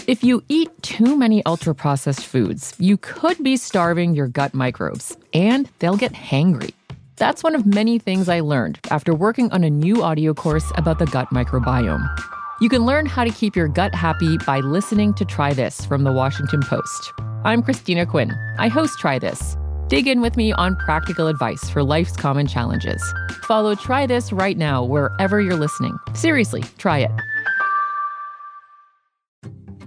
If you eat too many ultra-processed foods, you could be starving your gut microbes, and they'll get hangry. That's one of many things I learned after working on a new audio course about the gut microbiome. You can learn how to keep your gut happy by listening to Try This from the Washington Post. I'm Christina Quinn. I host Try This. Dig in with me on practical advice for life's common challenges. Follow Try This right now wherever you're listening. Seriously, try it.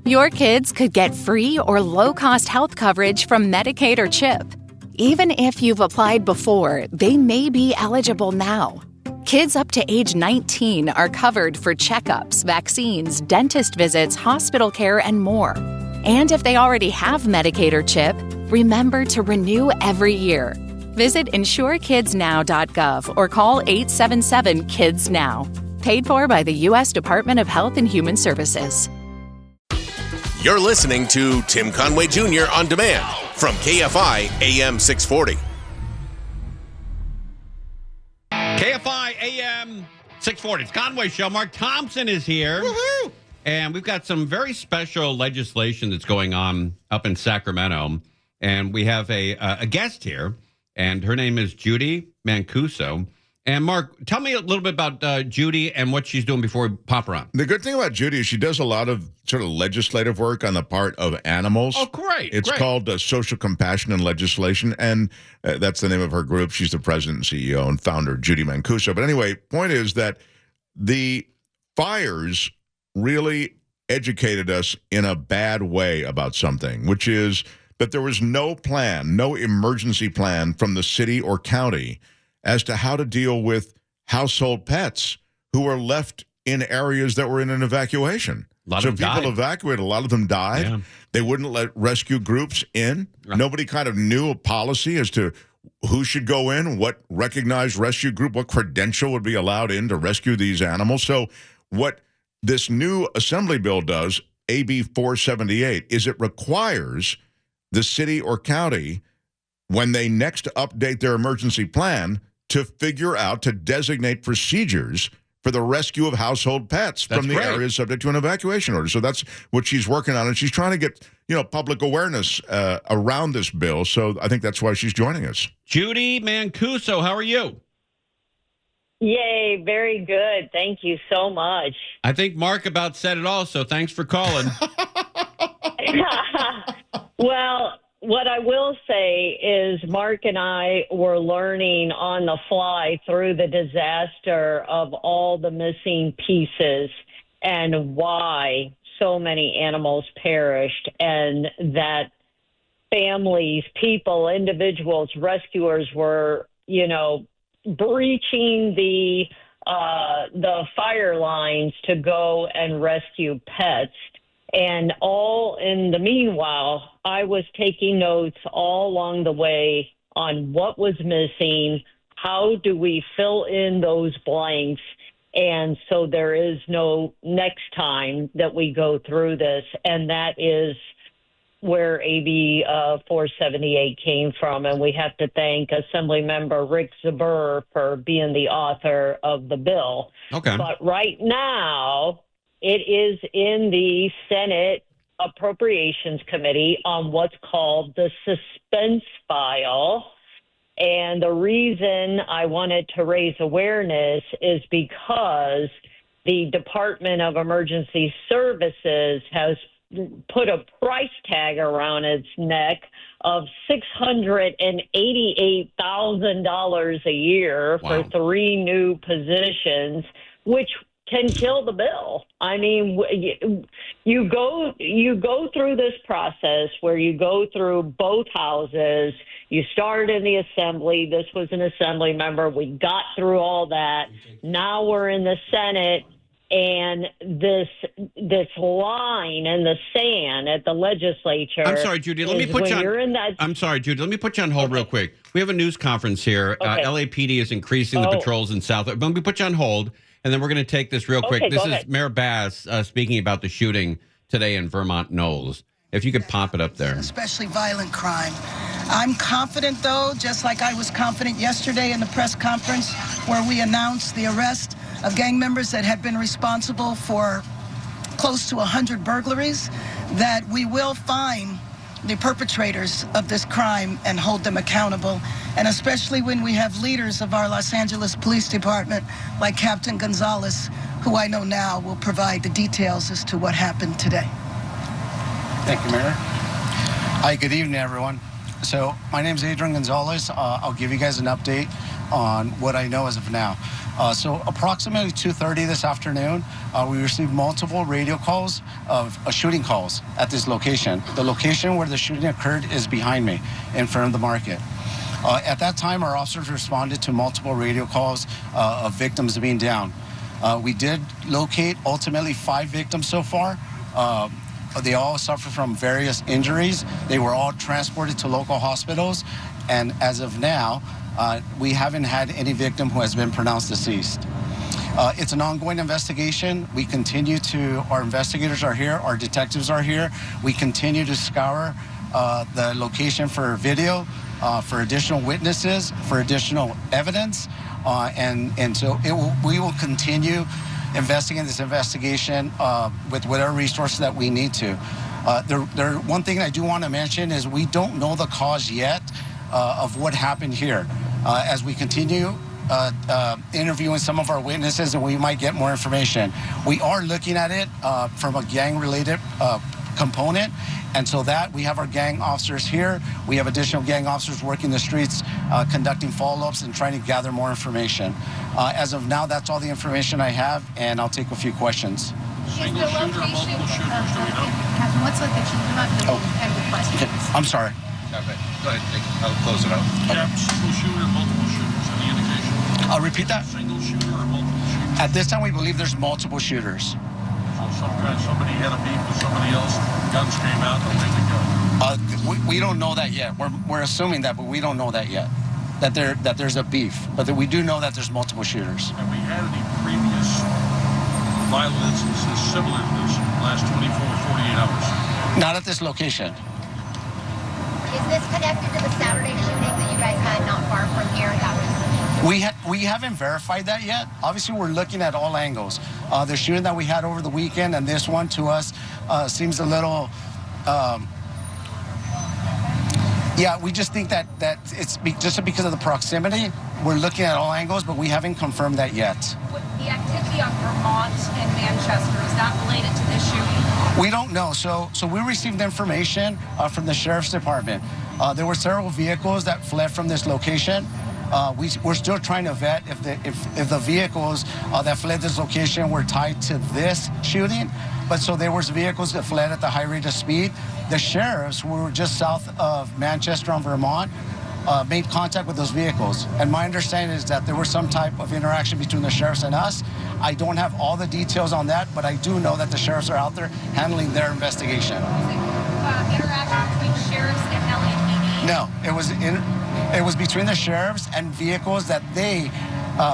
Your kids could get free or low-cost health coverage from Medicaid or CHIP. Even if you've applied before, they may be eligible now. Kids up to age 19 are covered for checkups, vaccines, dentist visits, hospital care, and more. And if they already have Medicaid or CHIP, remember to renew every year. Visit insurekidsnow.gov or call 877-KIDS-NOW. Paid for by the U.S. Department of Health and Human Services. You're listening to Tim Conway Jr. on demand from KFI AM 640. KFI AM 640. It's Conway Show. Mark Thompson is here. Woohoo! And we've got some very special legislation that's going on up in Sacramento. And we have a guest here, and her name is Judie Mancuso. And Mark, tell me a little bit about Judie and what she's doing before we pop her on. The good thing about Judie is she does a lot of sort of legislative work on the part of animals. Oh, great. It's called Social Compassion and Legislation, and that's the name of her group. She's the president and CEO and founder, Judie Mancuso. But anyway, point is that the fires really educated us in a bad way about something, which is that there was no plan, no emergency plan from the city or county as to how to deal with household pets who were left in areas that were in an evacuation. So people evacuated, a lot of them died. Yeah. They wouldn't let rescue groups in. Right. Nobody kind of knew a policy as to who should go in, what recognized rescue group, what credential would be allowed in to rescue these animals. So what this new assembly bill does, AB 478, is it requires the city or county, when they next update their emergency plan, to figure out, to designate procedures for the rescue of household pets from the areas subject to an evacuation order. So that's what she's working on, and she's trying to get, public awareness around this bill. So I think that's why she's joining us. Judie Mancuso, how are you? Yay, very good. Thank you so much. I think Mark about said it all, so thanks for calling. Well, what I will say is Mark and I were learning on the fly through the disaster of all the missing pieces and why so many animals perished, and that families, people, individuals, rescuers were, breaching the fire lines to go and rescue pets. And all in the meanwhile, I was taking notes all along the way on what was missing, how do we fill in those blanks, and so there is no next time that we go through this. And that is where AB 478 came from. And we have to thank Assemblymember Rick Zabur for being the author of the bill. Okay. But right now, it is in the Senate Appropriations Committee on what's called the suspense file. And the reason I wanted to raise awareness is because the Department of Emergency Services has put a price tag around its neck of $688,000 a year for 3 new positions, which can kill the bill. I mean, you go through this process where you go through both houses. You start in the assembly. This was an assembly member. We got through all that. Now we're in the Senate, and this line in the sand at the legislature. I'm sorry, Judie. Let me put you on. I'm sorry, Judie. Let me put you on hold real quick. We have a news conference here. Okay. LAPD is increasing the patrols in South. Let me put you on hold. And then we're going to take this real quick. This is Mayor Bass speaking about the shooting today in Vermont Knolls. If you could pop it up there. Especially violent crime. I'm confident, though, just like I was confident yesterday in the press conference where we announced the arrest of gang members that had been responsible for close to 100 burglaries, that we will find the perpetrators of this crime and hold them accountable. And especially when we have leaders of our Los Angeles Police Department, like Captain Gonzalez, who I know now will provide the details as to what happened today. Thank you, Mayor. Hi, good evening, everyone. So my name is Adrian Gonzalez. I'll give you guys an update on what I know as of now. So approximately 2:30 this afternoon, we received multiple radio calls of shooting calls at this location. The location where the shooting occurred is behind me, in front of the market. At that time, our officers responded to multiple radio calls of victims being down. We did locate ultimately 5 victims so far. They all suffer from various injuries. They were all transported to local hospitals, and as of now, we haven't had any victim who has been pronounced deceased. It's an ongoing investigation. We continue to, our investigators are here, our detectives are here. We continue to scour the location for video, for additional witnesses, for additional evidence, and so we will continue investigating this investigation with whatever resources that we need to. One thing I do want to mention is we don't know the cause yet of what happened here. As we continue interviewing some of our witnesses, and we might get more information. We are looking at it from a gang-related component, and so that we have our gang officers here. We have additional gang officers working the streets, conducting follow-ups and trying to gather more information. As of now, that's all the information I have, and I'll take a few questions. Single shooter or multiple shooters, do we know? Captain, what's location? And the questions. I'm sorry. Okay. Go ahead, I'll close it out. Yeah, single shooter, multiple shooters, any indication? I'll repeat that. Single shooter or multiple shooters? At this time, we believe there's multiple shooters. So somebody had a beef with somebody else, guns came out, and away we go. We don't know that yet. We're assuming that, but we don't know that yet. That there's a beef, but that we do know that there's multiple shooters. Have we had any previous violent instances similar to this in the last 24 or 48 hours? Not at this location. Is this connected to the Saturday shooting that you guys had not far from here? We haven't verified that yet. Obviously, we're looking at all angles. The shooting that we had over the weekend and this one to us seems a little. Yeah, we just think that it's just because of the proximity. We're looking at all angles, but we haven't confirmed that yet. The activity on Vermont and Manchester, is that related to this shooting? We don't know. So we received information from the Sheriff's Department. There were several vehicles that fled from this location. We're still trying to vet if the vehicles that fled this location were tied to this shooting. But so there was vehicles that fled at the high rate of speed. The sheriffs, who were just south of Manchester on Vermont, made contact with those vehicles. And my understanding is that there was some type of interaction between the sheriffs and us. I don't have all the details on that, but I do know that the sheriffs are out there handling their investigation. Interaction between sheriffs and LAPD? No, it was between the sheriffs and vehicles that they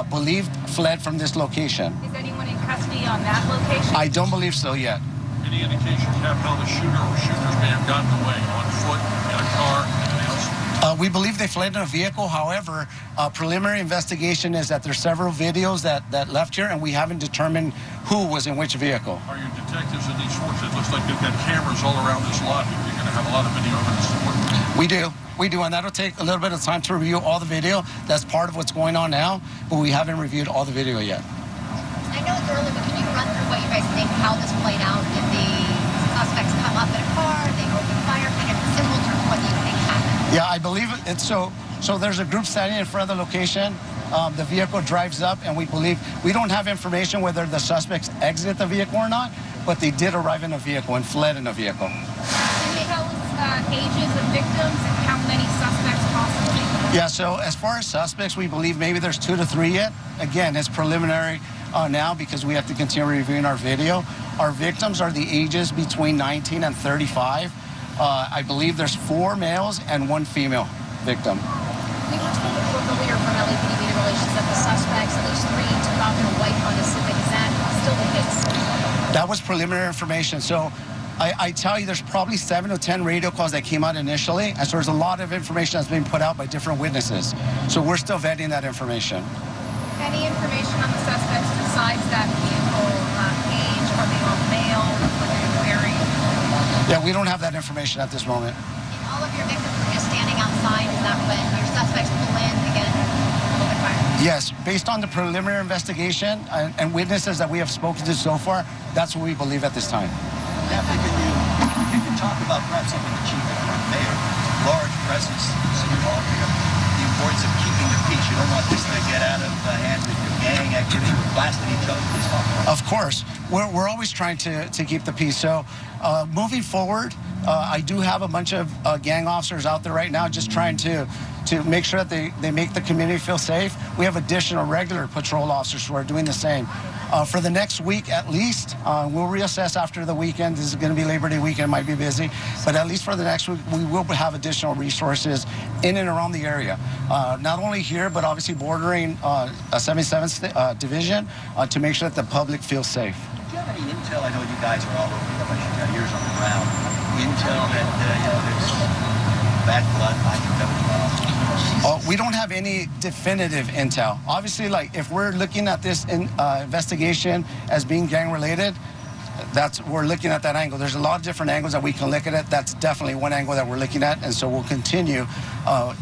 believed fled from this location. Is anyone in custody on that location? I don't believe so yet. Any indication of how the shooter or shooters may have gotten away? On foot, in a car, anything else? We believe they fled in a vehicle. However, preliminary investigation is that there's several videos that left here, and we haven't determined who was in which vehicle. Are your detectives in these forces? It looks like they've got cameras all around this lot. You're going to have a lot of video evidence to work with. We do, and that'll take a little bit of time to review all the video. That's part of what's going on now, but we haven't reviewed all the video yet. I know it's early, but can you run through what you guys think, how this played out? Did the suspects come up in a car? They opened fire? Kind of simple terms, what do you think happened? Yeah, I believe it's so there's a group standing in front of the location. The vehicle drives up, and we don't have information whether the suspects exit the vehicle or not, but they did arrive in a vehicle and fled in a vehicle. Can you tell us ages of victims and how many suspects possibly? Yeah, so as far as suspects, we believe maybe there's 2 to 3 yet. Again, it's preliminary now because we have to continue reviewing our video. Our victims are the ages between 19 and 35. I believe there's 4 males and 1 female victim. We were told the leader from LAPD Media Relations that the suspects, at least 3, took off in a white Honda Civic. Is that still the case? That was preliminary information. So I tell you, there's probably 7 to 10 radio calls that came out initially, and so there's a lot of information that's being put out by different witnesses. So we're still vetting that information. Any information on the suspects besides that vehicle? Age? Are they all male? Yeah, we don't have that information at this moment. And all of your victims were just standing outside. Is that when your suspects pull in to get open fire? Yes, based on the preliminary investigation and witnesses that we have spoken to so far, that's what we believe at this time. Can you talk about perhaps something the chief and mayor, large presence in City Hall here, the importance of keeping the peace? You don't want this to get out of hand with your gang activity, with blasting each other. Please talk about it. Of course, we're always trying to keep the peace. So moving forward, I do have a bunch of gang officers out there right now just trying to make sure that they make the community feel safe. We have additional regular patrol officers who are doing the same. For the next week at least, we'll reassess after the weekend. This is going to be Labor Day weekend, might be busy, but at least for the next week, we will have additional resources in and around the area. Not only here, but obviously bordering a 77th Division to make sure that the public feels safe. Do you have any intel? I know you guys are all over the place. You've got ears on the ground. Intel that there's bad blood behind your we don't have any definitive intel. Obviously, like if we're looking at this investigation as being gang related, we're looking at that angle. There's a lot of different angles that we can look at it. That's definitely one angle that we're looking at, and so we'll continue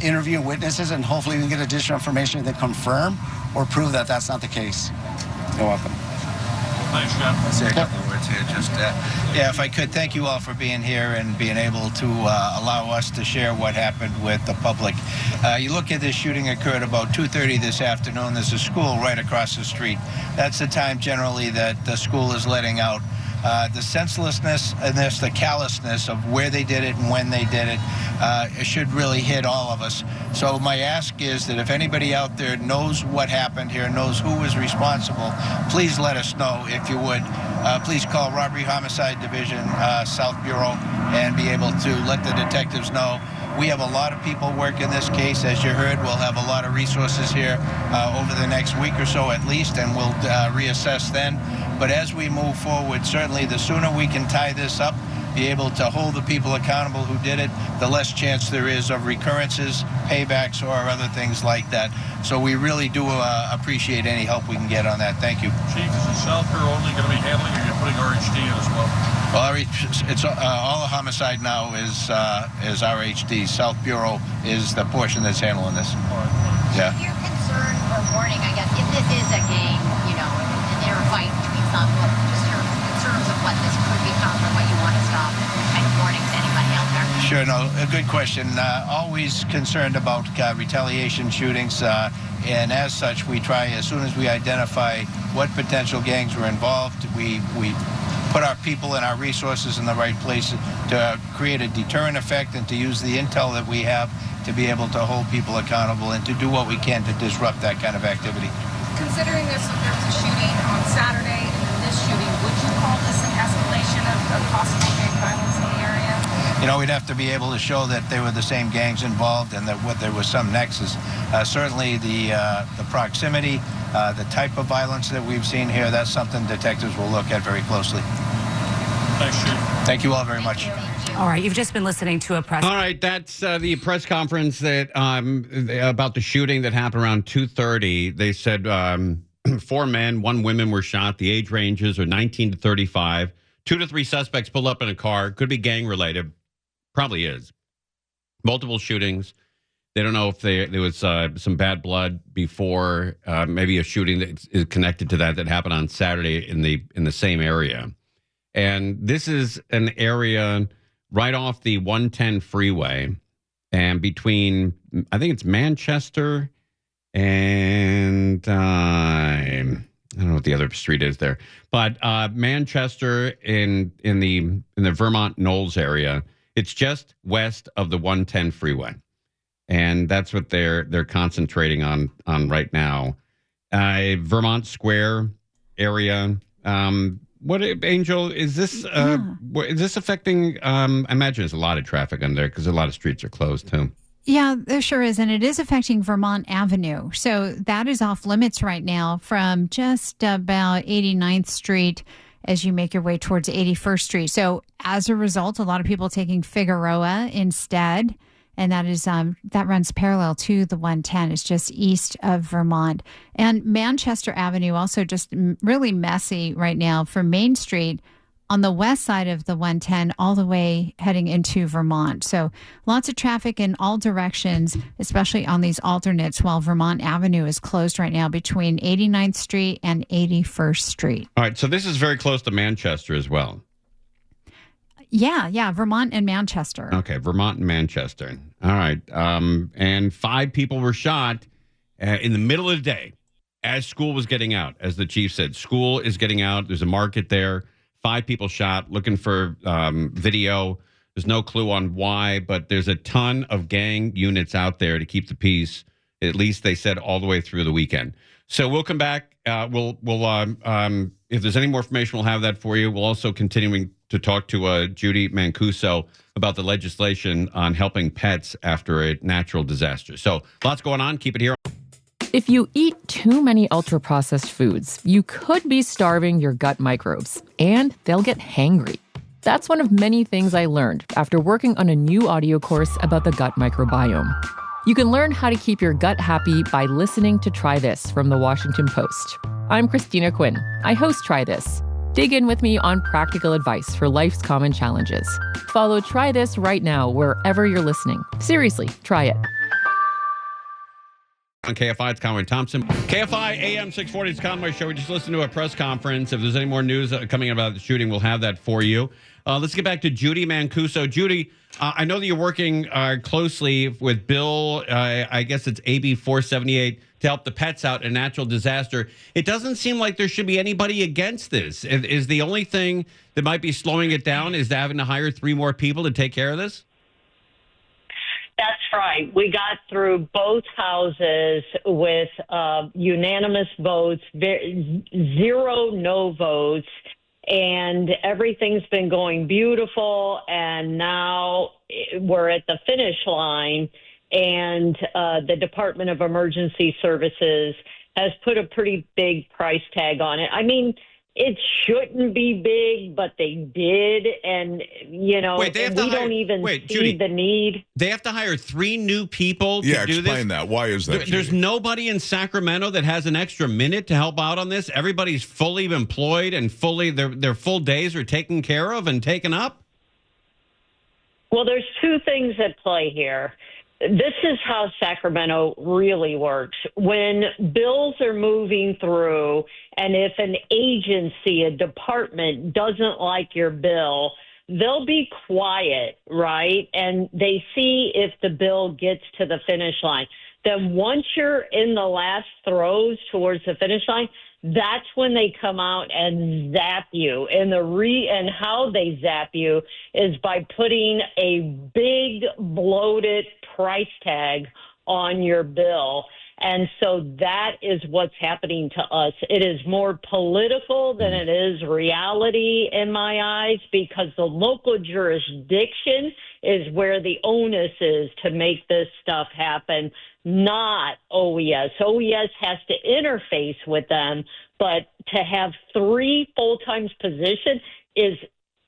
interviewing witnesses, and hopefully we can get additional information that confirm or prove that that's not the case. You're welcome. Thanks, Jeff. I'll say a couple of words here. Just, if I could, thank you all for being here and being able to allow us to share what happened with the public. You look at this shooting occurred about 2:30 this afternoon. There's a school right across the street. That's the time generally that the school is letting out. The senselessness and the callousness of where they did it and when they did it, it should really hit all of us. So my ask is that if anybody out there knows what happened here, knows who was responsible, please let us know. If you would, please call Robbery Homicide Division South Bureau and be able to let the detectives know. We have a lot of people working this case. As you heard, we'll have a lot of resources here over the next week or so at least, and we'll reassess then. But as we move forward, certainly the sooner we can tie this up, be able to hold the people accountable who did it, the less chance there is of recurrences, paybacks, or other things like that. So we really do appreciate any help we can get on that. Thank you. Chief, is the South Bureau only going to be handling, or are you putting RHD in as well? Well, it's all the homicide now is RHD. South Bureau is the portion that's handling this. Yeah. Your concern or warning, I guess, if this is a gang, and they're fighting between some, just your concerns of what this could become or what you want to stop, kind of warning to anybody out there. Sure, no, a good question. Always concerned about retaliation shootings, and as such, we try, as soon as we identify what potential gangs were involved, we put our people and our resources in the right place to create a deterrent effect and to use the intel that we have to be able to hold people accountable and to do what we can to disrupt that kind of activity. Considering there was a shooting on Saturday and this shooting, would you call this an escalation of possible gang violence in the area? We'd have to be able to show that they were the same gangs involved and that there was some nexus. Certainly the proximity, the type of violence that we've seen here, that's something detectives will look at very closely. Thanks, Chief. Thank you all very much. All right, you've just been listening to a press. All right, that's the press conference that about the shooting that happened around 2:30. They said 4 men, 1 woman were shot. The age ranges are 19 to 35. 2 to 3 suspects pulled up in a car. Could be gang related. Probably is. Multiple shootings. They don't know if there was some bad blood before. Maybe a shooting that is connected to that happened on Saturday in the same area. And this is an area right off the 110 freeway, and between, I think it's Manchester and I don't know what the other street is there, but Manchester in the Vermont Knolls area. It's just west of the 110 freeway, and that's what they're concentrating on right now. Vermont Square area. What, Angel, is this is this affecting? I imagine there's a lot of traffic on there because a lot of streets are closed too. Yeah, there sure is. And it is affecting Vermont Avenue. So that is off limits right now from just about 89th Street as you make your way towards 81st Street. So as a result, a lot of people taking Figueroa instead. And that is that runs parallel to the 110. It's just east of Vermont. And Manchester Avenue also just really messy right now from Main Street on the west side of the 110 all the way heading into Vermont. So lots of traffic in all directions, especially on these alternates, while Vermont Avenue is closed right now between 89th Street and 81st Street. All right, so this is very close to Manchester as well. Yeah, Vermont and Manchester. Okay, Vermont and Manchester. All right, and 5 people were shot in the middle of the day as school was getting out. As the chief said, school is getting out. There's a market there. 5 people shot. Looking for video. There's no clue on why, but there's a ton of gang units out there to keep the peace. At least they said all the way through the weekend. So we'll come back. We'll if there's any more information, we'll have that for you. We'll also continuing to talk to Judie Mancuso about the legislation on helping pets after a natural disaster. So lots going on. Keep it here. If you eat too many ultra-processed foods, you could be starving your gut microbes, and they'll get hangry. That's one of many things I learned after working on a new audio course about the gut microbiome. You can learn how to keep your gut happy by listening to Try This from the Washington Post. I'm Christina Quinn. I host Try This. Dig in with me on practical advice for life's common challenges. Follow Try This right now wherever you're listening. Seriously, try it. On KFI, it's Conway Thompson. KFI AM 640, it's Conway Show. We just listened to a press conference. If there's any more news coming about the shooting, we'll have that for you. Let's get back to Judie Mancuso. Judie, I know that you're working closely with Bill, I guess it's AB 478, to help the pets out in a natural disaster. It doesn't seem like there should be anybody against this. Is the only thing that might be slowing it down is having to hire 3 more people to take care of this? That's right. We got through both houses with unanimous votes, 0 no votes, and everything's been going beautiful. And now we're at the finish line, and the Department of Emergency Services has put a pretty big price tag on it. I mean, it shouldn't be big, but they did. And, you know, we don't even see Judie, the need. They have to hire 3 new people to do this? Yeah, explain that. Why is that, There's nobody in Sacramento that has an extra minute to help out on this? Everybody's fully employed and their full days are taken care of and taken up? Well, there's 2 things at play here. This is how Sacramento really works. When bills are moving through, and if an agency, a department doesn't like your bill, they'll be quiet, right? And they see if the bill gets to the finish line. Then once you're in the last throes towards the finish line, that's when they come out and zap you. And and how they zap you is by putting a big bloated price tag on your bill. And so that is what's happening to us. It is more political than it is reality in my eyes, because the local jurisdiction is where the onus is to make this stuff happen, not OES. OES has to interface with them, but to have 3 full-time positions is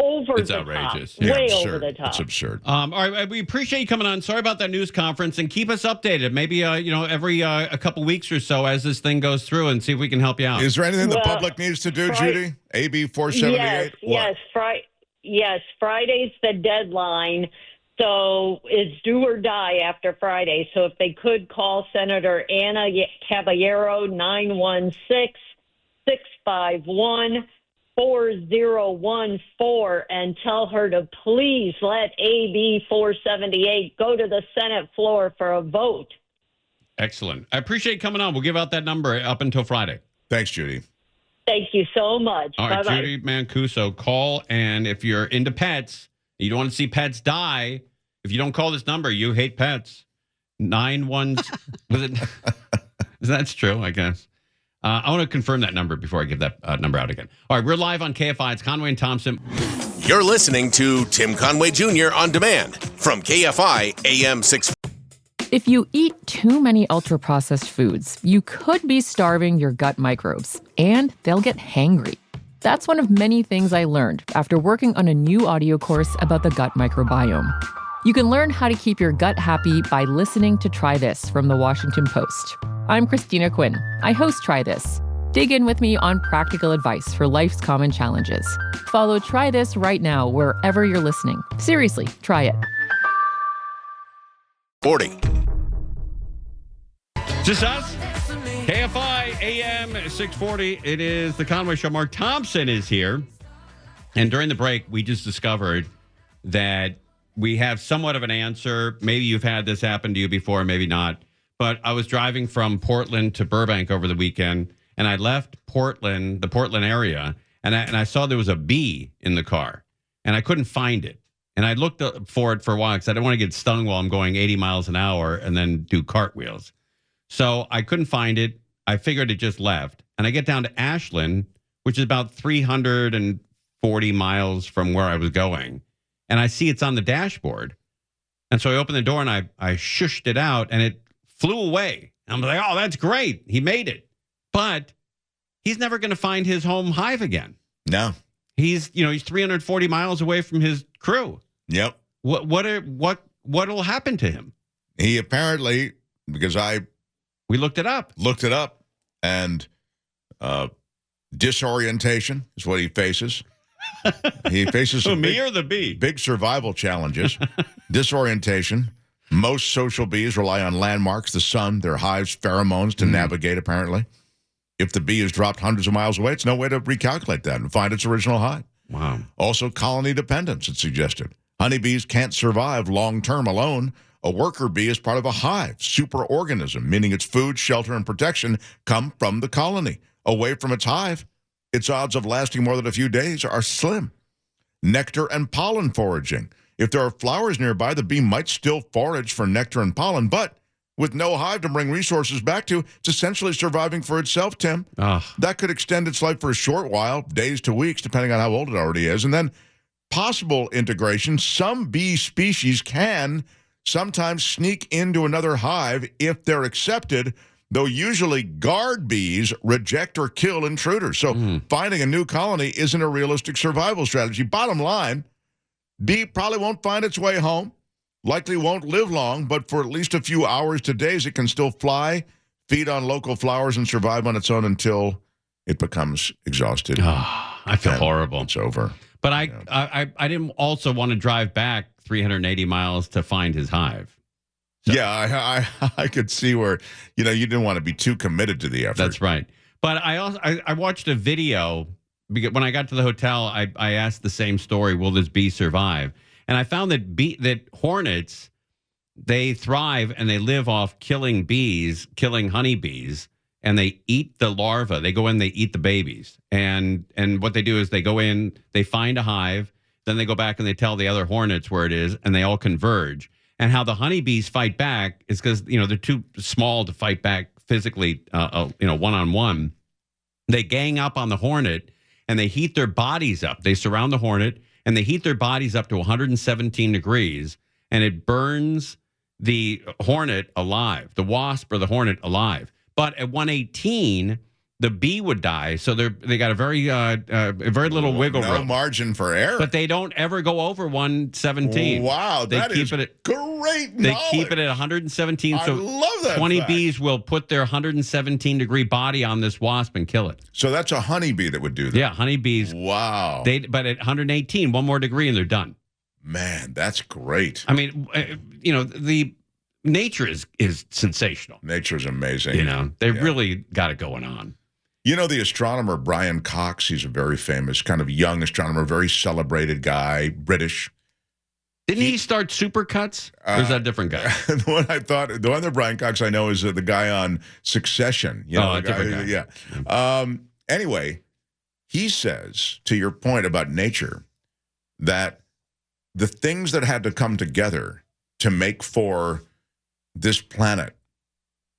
It's outrageous. Top, way over the top. It's absurd. All right, we appreciate you coming on. Sorry about that news conference, and keep us updated. Maybe every a couple weeks or so as this thing goes through, and see if we can help you out. Is there anything the public needs to do, Judie? AB 478. Yes. Friday's the deadline, so it's do or die after Friday. So if they could call Senator Anna Caballero 916-651-4014 and tell her to please let AB 478 go to the Senate floor for a vote. Excellent. I appreciate you coming on. We'll give out that number up until Friday. Thanks, Judie. Thank you so much. All right, Bye-bye. Judie Mancuso, call, and if you're into pets, you don't want to see pets die, if you don't call this number, you hate pets. 91. That's true, I guess. I want to confirm that number before I give that number out again. All right, we're live on KFI. It's Conway and Thompson. You're listening to Tim Conway Jr. on demand from KFI AM 640. If you eat too many ultra-processed foods, you could be starving your gut microbes, and they'll get hangry. That's one of many things I learned after working on a new audio course about the gut microbiome. You can learn how to keep your gut happy by listening to Try This from the Washington Post. I'm Christina Quinn. I host Try This. Dig in with me on practical advice for life's common challenges. Follow Try This right now wherever you're listening. Seriously, try it. 40. Is this us? KFI AM 640. It is the Conway Show. Mark Thompson is here. And during the break, we just discovered that we have somewhat of an answer. Maybe you've had this happen to you before, maybe not. But I was driving from Portland to Burbank over the weekend, and I left Portland, the Portland area, and I saw there was a bee in the car, and I couldn't find it. And I looked for it for a while because I didn't want to get stung while I'm going 80 miles an hour and then do cartwheels. So I couldn't find it. I figured it just left. And I get down to Ashland, which is about 340 miles from where I was going. And I see it's on the dashboard. And so I opened the door and I shushed it out and it flew away. I'm like, oh, that's great. He made it. But he's never going to find his home hive again. No. He's 340 miles away from his crew. Yep. What'll happen to him? He apparently, because we looked it up, and disorientation is what he faces. He faces some me or the bee? Big survival challenges. Disorientation. Most social bees rely on landmarks, the sun, their hives, pheromones to navigate, apparently. If the bee is dropped hundreds of miles away, it's no way to recalculate that and find its original hive. Wow. Also, colony dependence, it's suggested. Honeybees can't survive long-term alone. A worker bee is part of a hive, superorganism, meaning its food, shelter, and protection come from the colony. Away from its hive, its odds of lasting more than a few days are slim. Nectar and pollen foraging. If there are flowers nearby, the bee might still forage for nectar and pollen, but with no hive to bring resources back to, it's essentially surviving for itself, Tim. That could extend its life for a short while, days to weeks, depending on how old it already is. And then possible integration. Some bee species can sometimes sneak into another hive if they're accepted, though usually guard bees reject or kill intruders. So finding a new colony isn't a realistic survival strategy. Bottom line, bee probably won't find its way home, likely won't live long, but for at least a few hours to days, it can still fly, feed on local flowers, and survive on its own until it becomes exhausted. I feel horrible. It's over. But I didn't also want to drive back 380 miles to find his hive. So. Yeah, I could see where, you didn't want to be too committed to the effort. That's right. But I watched a video because when I got to the hotel, I asked the same story, will this bee survive? And I found that hornets, they thrive and they live off killing bees, killing honeybees, and they eat the larvae. They go in, they eat the babies. And what they do is they go in, they find a hive, then they go back and they tell the other hornets where it is, and they all converge. And how the honeybees fight back is because, they're too small to fight back physically, one-on-one. They gang up on the hornet, and they heat their bodies up. They surround the hornet, and they heat their bodies up to 117 degrees, and it burns the hornet alive, the wasp or the hornet alive. But at 118, the bee would die. So they got a very little wiggle room. No margin for error. But they don't ever go over 117. Wow, that is great knowledge. They keep it at 117. So I love that 20 fact. bees will put their 117-degree body on this wasp and kill it. So that's a honeybee that would do that? Yeah, honeybees. Wow. But at 118, one more degree and they're done. Man, that's great. I mean, the nature is sensational. Nature is amazing. They really got it going on. The astronomer Brian Cox, he's a very famous, kind of young astronomer, very celebrated guy, British. Didn't he start Supercuts? Or is that a different guy? The one that Brian Cox I know is the guy on Succession. A different guy. Yeah. Anyway, he says, to your point about nature, that the things that had to come together to make for this planet,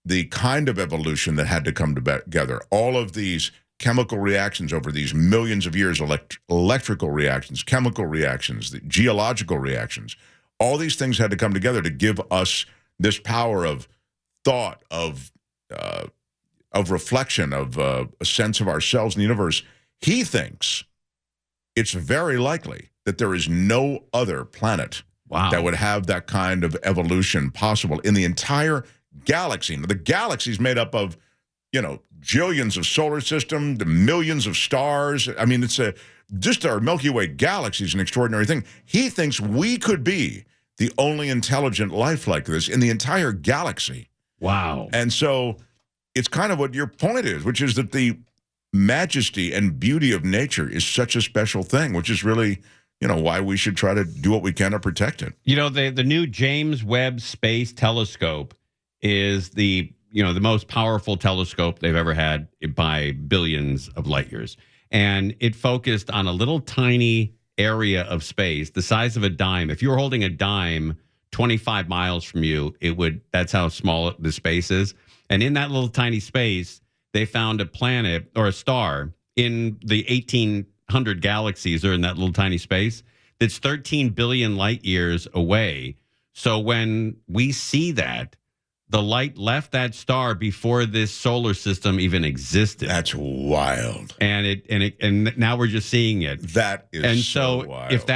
the kind of evolution that had to come together, all of these chemical reactions over these millions of years, electrical reactions, chemical reactions, the geological reactions, all these things had to come together to give us this power of thought, of reflection, of a sense of ourselves in the universe. He thinks it's very likely that there is no other planet that would have that kind of evolution possible in the entire galaxy. The galaxy is made up of jillions of solar system, the millions of stars. I mean, it's just our Milky Way galaxy is an extraordinary thing. He thinks we could be the only intelligent life like this in the entire galaxy. Wow. And so it's kind of what your point is, which is that the majesty and beauty of nature is such a special thing, which is really, why we should try to do what we can to protect it. The new James Webb Space Telescope is the most powerful telescope they've ever had by billions of light years. And it focused on a little tiny area of space, the size of a dime. If you were holding a dime 25 miles from you, that's how small the space is. And in that little tiny space, they found a planet or a star in the 1,800 galaxies are in that little tiny space that's 13 billion light years away. So when we see that, the light left that star before this solar system even existed. That's wild. And now we're just seeing it. That is so wild. if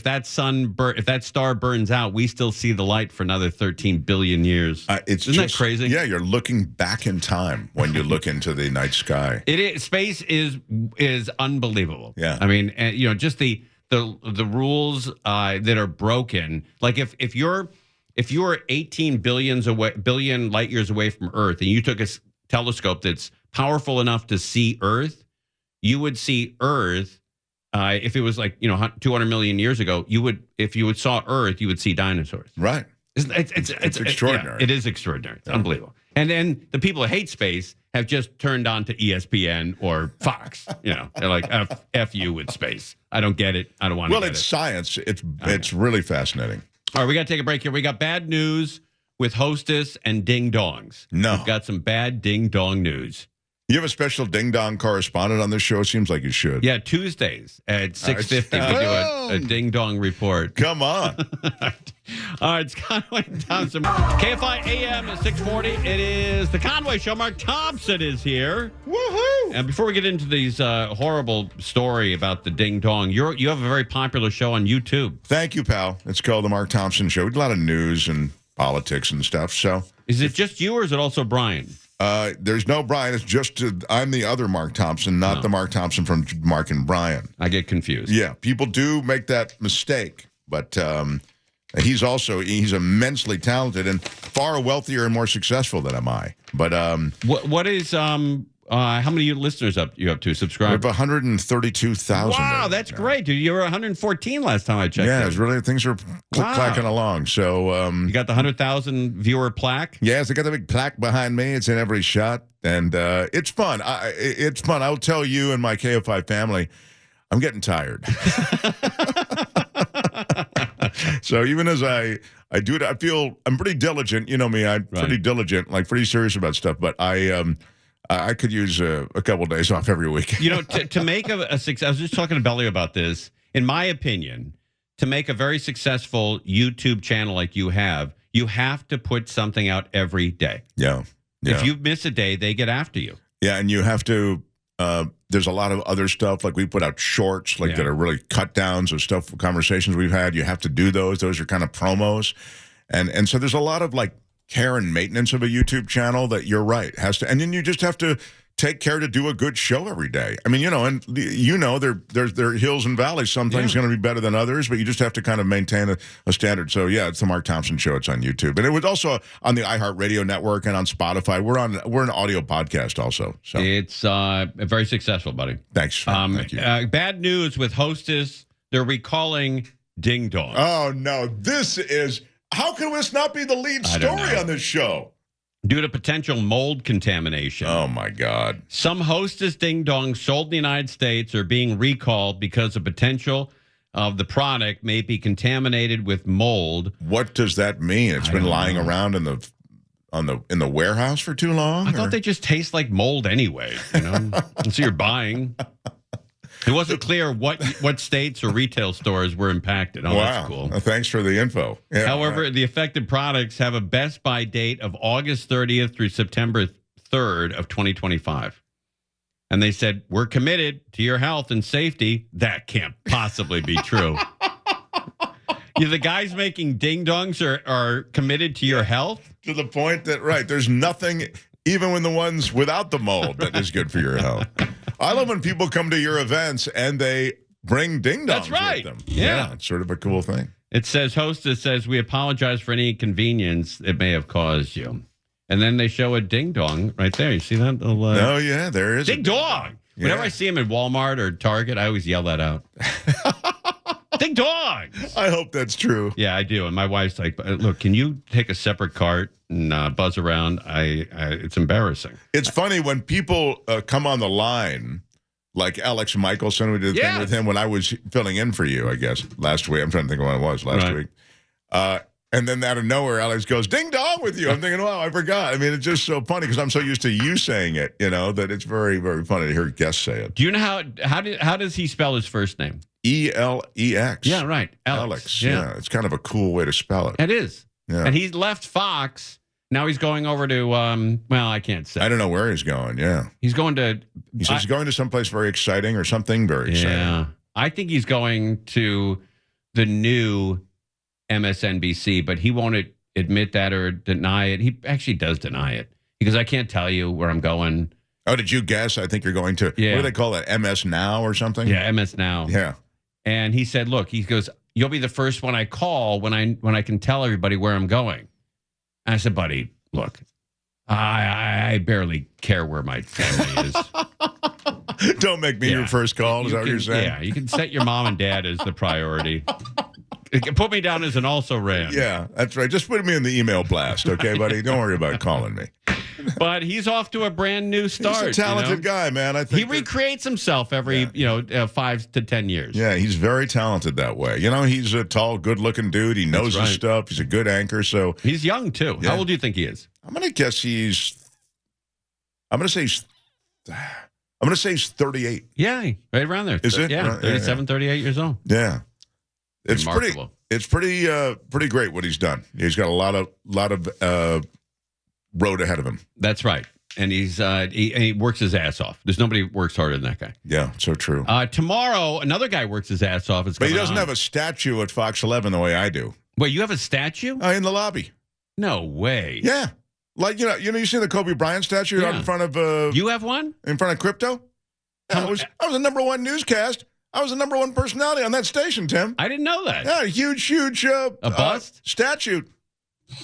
that star burns out, we still see the light for another 13 billion years. Isn't that crazy? Yeah, you're looking back in time when you look into the night sky. It is. Space is unbelievable. Yeah. I mean, just the rules that are broken. Like if you're 18 billion light years away from Earth, and you took a telescope that's powerful enough to see Earth, you would see Earth. If it was 200 million years ago, if you saw Earth, you would see dinosaurs. Right. It's extraordinary. It is extraordinary. It's unbelievable. And then the people who hate space have just turned on to ESPN or Fox. They're like, F you with space. I don't get it. I don't want to get it. Well, it's science. It's really fascinating. All right, we got to take a break here. We got bad news with Hostess and Ding Dongs. No. We've got some bad Ding Dong news. You have a special Ding Dong correspondent on this show? It seems like you should. Yeah, Tuesdays at 6:50 we do a Ding Dong report. Come on. All right, it's Conway Thompson. KFI AM at 640. It is the Conway Show. Mark Thompson is here. Woohoo! And before we get into these horrible story about the Ding Dong, you have a very popular show on YouTube. Thank you, pal. It's called the Mark Thompson Show. We do a lot of news and politics and stuff. So, is it just you, or is it also Brian? There's no Brian. It's just I'm the other Mark Thompson, not the Mark Thompson from Mark and Brian. I get confused. Yeah, people do make that mistake, but he's immensely talented and far wealthier and more successful than am I. But what is how many listeners you up to subscribers? We have 132,000. Wow, that's great, dude. You were 114 last time I checked. Yeah, it's really things are clacking along. So you got the 100,000 viewer plaque. Yes, I got the big plaque behind me. It's in every shot, and it's fun. It's fun. I'll tell you and my KFI family, I'm getting tired. So even as I do it, I feel I'm pretty diligent. You know me, I'm pretty diligent, like pretty serious about stuff. But I could use a couple of days off every week. To make a success, I was just talking to Belly about this. In my opinion, to make a very successful YouTube channel like you have to put something out every day. Yeah. If you miss a day, they get after you. Yeah, and you have to, there's a lot of other stuff, like we put out shorts, that are really cut downs of stuff, conversations we've had. You have to do those. Those are kind of promos. And so there's a lot of care and maintenance of a YouTube channel that you're right has to, and then you just have to take care to do a good show every day. I mean, there are hills and valleys. Some things going to be better than others, but you just have to kind of maintain a standard. So yeah, it's the Mark Thompson Show. It's on YouTube, and it was also on the iHeartRadio network and on Spotify. We're an audio podcast also. So it's very successful, buddy. Thanks. Thank you. Bad news with Hostess. They're recalling Ding Dong. Oh no, this is. How can this not be the lead story on this show? Due to potential mold contamination. Oh, my God. Some Hostess Ding Dongs sold in the United States are being recalled because the potential of the product may be contaminated with mold. What does that mean? It's been lying around in the warehouse for too long? I thought they just taste like mold anyway. And so you're buying. It wasn't clear what states or retail stores were impacted. Oh, wow. That's cool. Thanks for the info. Yeah, However, the affected products have a best buy date of August 30th through September 3rd of 2025. And they said, we're committed to your health and safety. That can't possibly be true. The guys making Ding Dongs are committed to your health? To the point that, there's nothing even when the ones without the mold that is good for your health. I love when people come to your events and they bring ding-dongs That's right. with them. Yeah. It's sort of a cool thing. It says, hostess says, we apologize for any inconvenience it may have caused you. And then they show a ding-dong right there. You see that? Oh, yeah, there is. Ding-dong. Yeah. Whenever I see him at Walmart or Target, I always yell that out. Ding-dong. I hope that's true. Yeah, I do. And my wife's like, look, can you take a separate cart and buzz around? It's embarrassing. It's funny when people come on the line, like Alex Michelson, we did a thing with him when I was filling in for you, I guess, last week. I'm trying to think of when it was last week. And then out of nowhere, Alex goes, ding dong with you. I'm thinking, wow, I forgot. I mean, it's just so funny because I'm so used to you saying it, that it's very, very funny to hear guests say it. Do you know how does he spell his first name? E-L-E-X. Yeah, right. Alex. Yeah. It's kind of a cool way to spell it. It is. Yeah. And he left Fox. Now he's going over to, I can't say. I don't know where he's going. Yeah. He's going to. He says he's going to someplace very exciting or something very exciting. Yeah. I think he's going to the new MSNBC, but he won't admit that or deny it. He actually does deny it because I can't tell you where I'm going. Oh, did you guess? I think you're going to, what do they call that? MS Now or something? Yeah, MS Now. Yeah. And he said, look, he goes, you'll be the first one I call when I can tell everybody where I'm going. And I said, buddy, look, I barely care where my family is. Don't make me your first call. Is that what you're saying? Yeah, you can set your mom and dad as the priority. Put me down as an also ran. Yeah, that's right. Just put me in the email blast, okay, buddy? Don't worry about calling me. But he's off to a brand new start. He's a talented guy, man. I think he recreates himself every 5 to 10 years. Yeah, he's very talented that way. He's a tall, good-looking dude. He knows his stuff. He's a good anchor. So he's young too. How old do you think he is? I'm gonna guess I'm gonna say he's 38. Yeah, right around there. Is it? Yeah, 37, 38 years old. Yeah. It's remarkable. pretty great what he's done. He's got a lot of road ahead of him. That's right. And he works his ass off. There's nobody who works harder than that guy. Yeah, so true. Tomorrow, another guy works his ass off. But he doesn't have a statue at Fox 11 the way I do. Wait, you have a statue? In the lobby. No way. Yeah. Like, you see the Kobe Bryant statue out in front of... you have one? In front of Crypto? I was the number one newscast. I was the number one personality on that station, Tim. I didn't know that. Yeah, huge... a bust? Statue.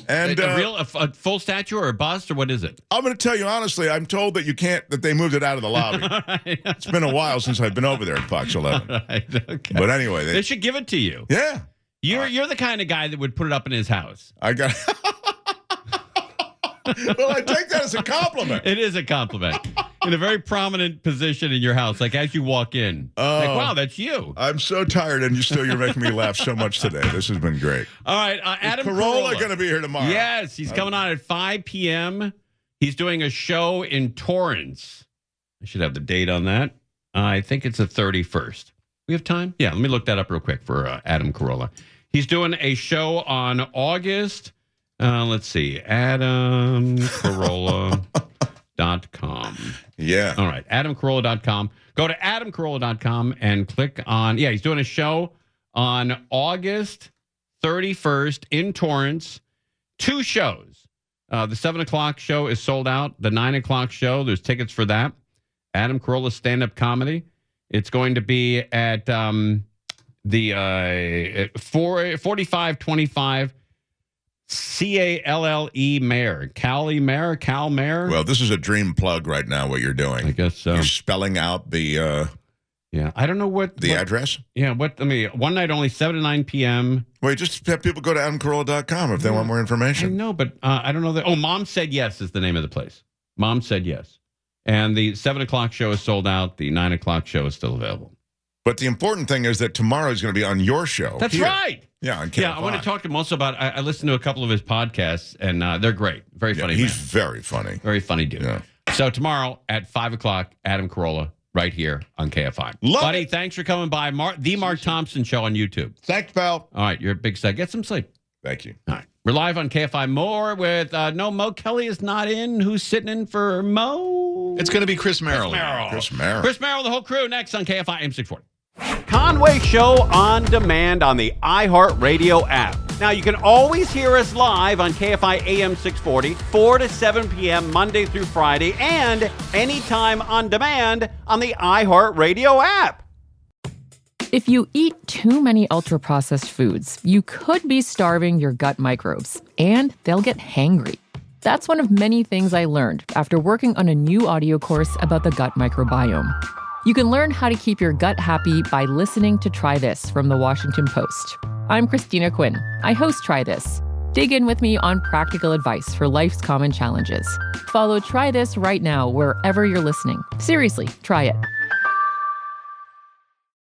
And a full statue or a bust, or what is it? I'm going to tell you honestly, I'm told that they moved it out of the lobby. It's been a while since I've been over there at Fox 11. Right, okay. But anyway. They should give it to you. Yeah. You're the kind of guy that would put it up in his house. I got... Well, I take that as a compliment. It is a compliment. In a very prominent position in your house, like as you walk in. Like, wow, that's you. I'm so tired, and you're making me laugh so much today. This has been great. All right, Adam Carolla going to be here tomorrow. Yes, he's coming on at 5 p.m. He's doing a show in Torrance. I should have the date on that. I think it's the 31st. We have time? Yeah, let me look that up real quick for Adam Carolla. He's doing a show on August... let's see, AdamCarolla.com. Yeah. All right, AdamCarolla.com. Go to AdamCarolla.com and click on, he's doing a show on August 31st in Torrance. 2 shows. The 7 o'clock show is sold out. The 9 o'clock show, there's tickets for that. Adam Carolla stand-up comedy. It's going to be at the 4525 Calle Mayor. Cal Mayor. Well, this is a dream plug right now, what you're doing. I guess so. You're spelling out the... I don't know what... address? Yeah, one night only, 7 to 9 p.m. Wait, just have people go to AdamCarolla.com if they want more information. I know, but I don't know that... Oh, Mom Said Yes is the name of the place. Mom Said Yes. And the 7 o'clock show is sold out. The 9 o'clock show is still available. But the important thing is that tomorrow is going to be on your show. That's right. Yeah, on KFI. Yeah, I want to talk to him also about... I listened to a couple of his podcasts, and they're great. Very funny. He's very funny. Very funny dude. Yeah. So tomorrow at 5 o'clock, Adam Carolla, right here on KFI. Buddy, thanks for coming by. The Mark Thompson Show on YouTube. Thanks, pal. All right, you're a big star. Get some sleep. Thank you. All right. We're live on KFI. More with... no, Mo Kelly is not in. Who's sitting in for Mo? It's going to be Chris Merrill. Chris Merrill, the whole crew, next on KFI AM640. Conway Show on demand on the iHeartRadio app. Now, you can always hear us live on KFI AM 640, 4 to 7 p.m., Monday through Friday, and anytime on demand on the iHeartRadio app. If you eat too many ultra-processed foods, you could be starving your gut microbes, and they'll get hangry. That's one of many things I learned after working on a new audio course about the gut microbiome. You can learn how to keep your gut happy by listening to Try This from the Washington Post. I'm Christina Quinn. I host Try This. Dig in with me on practical advice for life's common challenges. Follow Try This right now wherever you're listening. Seriously, try it.